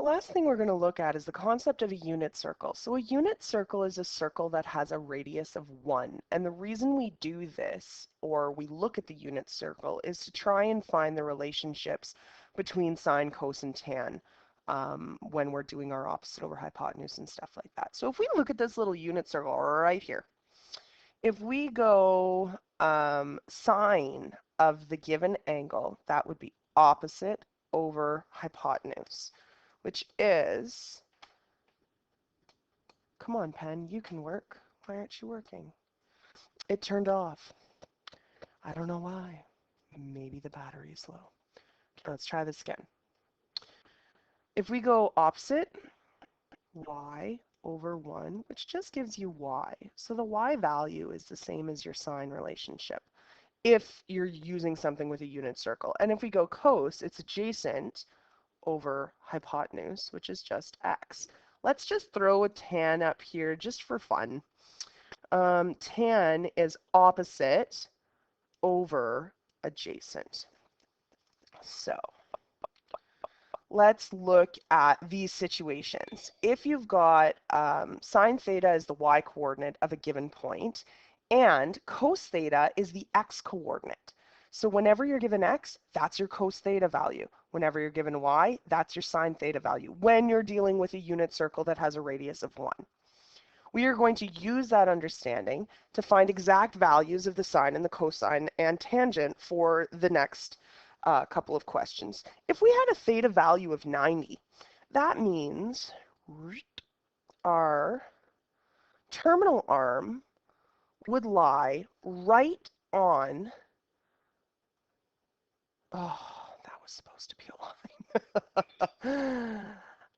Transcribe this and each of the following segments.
The last thing we're going to look at is the concept of a unit circle. So a unit circle is a circle that has a radius of 1. And the reason we do this, or we look at the unit circle, is to try and find the relationships between sine, cos, and tan when we're doing our opposite over hypotenuse and stuff like that. So if we look at this little unit circle right here, if we go sine of the given angle, that would be opposite over hypotenuse, which is, come on, pen, you can work. Why aren't you working? It turned off. I don't know why. Maybe the battery is low. Let's try this again. If we go opposite, y over 1, which just gives you y. So the y value is the same as your sine relationship if you're using something with a unit circle. And if we go cos, it's adjacent over hypotenuse, which is just x. Let's just throw a tan up here just for fun. Tan is opposite over adjacent. So let's look at these situations. If you've got sine theta is the y coordinate of a given point, and cos theta is the x coordinate. So whenever you're given x, that's your cos theta value. Whenever you're given y, that's your sine theta value when you're dealing with a unit circle that has a radius of 1. We are going to use that understanding to find exact values of the sine and the cosine and tangent for the next couple of questions. If we had a theta value of 90, that means our terminal arm would lie right on, oh, that was supposed to be a line,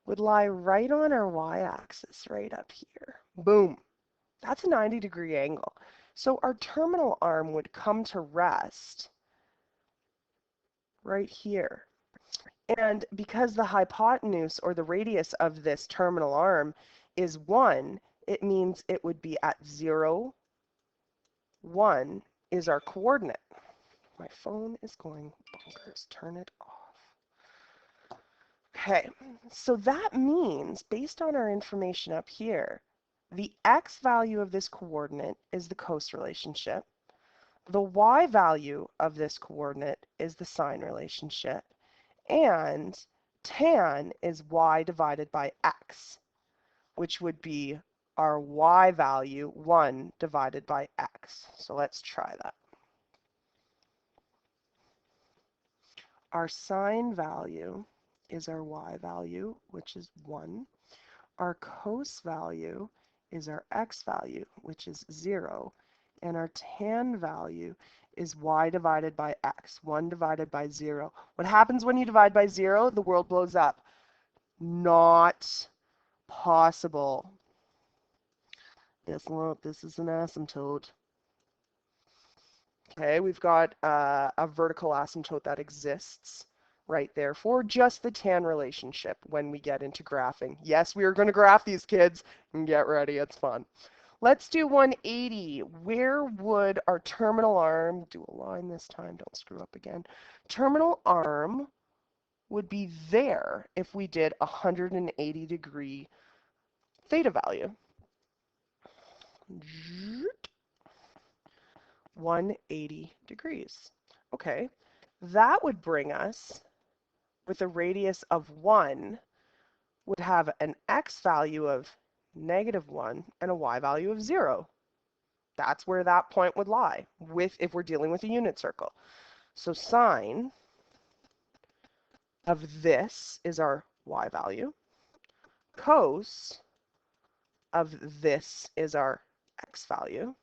would lie right on our y-axis right up here. Boom. That's a 90-degree angle. So our terminal arm would come to rest right here. And because the hypotenuse or the radius of this terminal arm is 1, it means it would be at 0, 1 is our coordinate. My phone is going bonkers. Turn it off. Okay, so that means, based on our information up here, the x value of this coordinate is the cos relationship. The y value of this coordinate is the sine relationship. And tan is y divided by x, which would be our y value, 1 divided by x. So let's try that. Our sine value is our y value, which is 1. Our cos value is our x value, which is 0. And our tan value is y divided by x, 1 divided by 0. What happens when you divide by 0? The world blows up. Not possible. This is an asymptote. Okay, we've got a vertical asymptote that exists right there for just the tan relationship when we get into graphing. Yes, we are going to graph these, kids, and get ready. It's fun. Let's do 180. Where would our terminal arm, do a line this time, don't screw up again. Terminal arm would be there if we did 180-degree theta value. 180 degrees. Okay, that would bring us, with a radius of 1, would have an x value of -1 and a y value of 0. That's where that point would lie if we're dealing with a unit circle. So sine of this is our y value. Cos of this is our x value.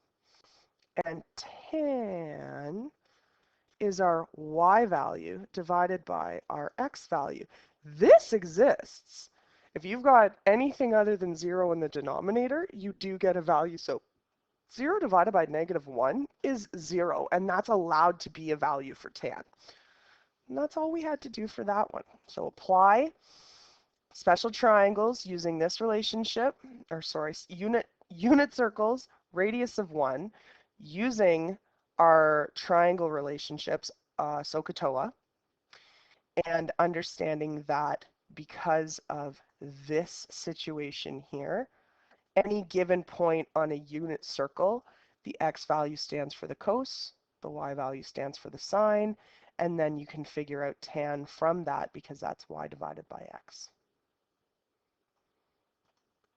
And tan is our y value divided by our x value. This exists. If you've got anything other than 0 in the denominator, you do get a value. So 0 divided by -1 is 0, and that's allowed to be a value for tan. And that's all we had to do for that one. So apply special triangles using this relationship, or sorry, unit circles, radius of 1, using our triangle relationships, SOHCAHTOA, and understanding that because of this situation here, any given point on a unit circle, the x value stands for the cos, the y value stands for the sine, and then you can figure out tan from that because that's y divided by x.